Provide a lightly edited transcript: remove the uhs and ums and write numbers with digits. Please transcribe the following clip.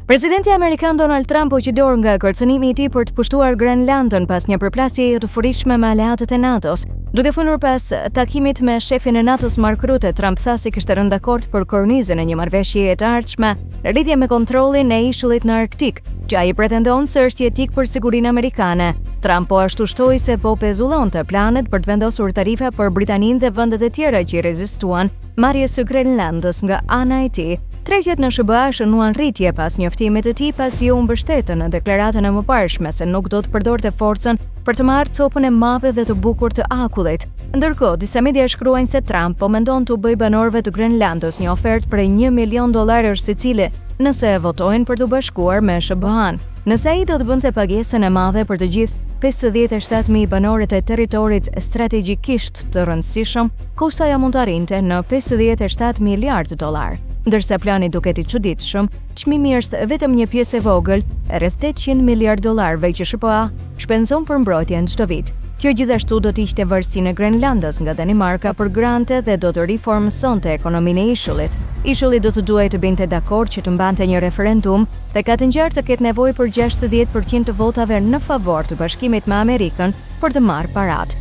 Presidenti Amerikan Donald Trump u qidor nga kërcënimi i tij për të pushtuar Grenlandën pas një përplasjeje të fuqishme me aleatët e NATO-s. Duke folur pas takimit me shefin e NATO-s Mark Rutte, Trump tha se kishte rënë dakord për kornizën e një marrëveshjeje të ardhshme në lidhje me kontrollin e ishullit në Arktik, që ai pretendon se është jetik për sigurinë amerikane. Trump po ashtu shtoi se po pezullonte planet për të vendosur tarifa për Britaninë dhe vendet e tjera që i rezistuan marrjes së Grenlandës nga ana e tij. Tregjet në SBA shënuan rritje pas njoftimit të tij pasi u mbështetën në deklaratën e mëparshme se nuk do të përdorte forcën për të marrë copën e madhe dhe të bukur të akullit. Ndërkohë, disa media shkruajnë se Trump po mendon të bëjë banorëve të Grenlandës një ofertë për $1 milion secili nëse e votojnë për të bashkuar me SBA-n. Nëse ai do të bënte pagesën e madhe për të gjithë 57.000 banorët e territorit strategjikisht të rëndësishëm, kushtoja mund të arrinte në $57 miliard. Ndërsa plani duket i çuditshëm, çmimi është vetëm një pjesë e vogël, rreth $800 miliard që SBA shpenzon për mbrojtjen çdo vit. Kjo gjithashtu do të ishte varësinë e Grenlandës nga Danimarka për grante dhe do të riformsonte ekonominë e ishullit. Ishulli do të duhej të binte dakord që të mbante një referendum dhe ka të ngjarë të ketë nevojë për 60% të votave në favor të bashkimit me Amerikën për të marrë parat.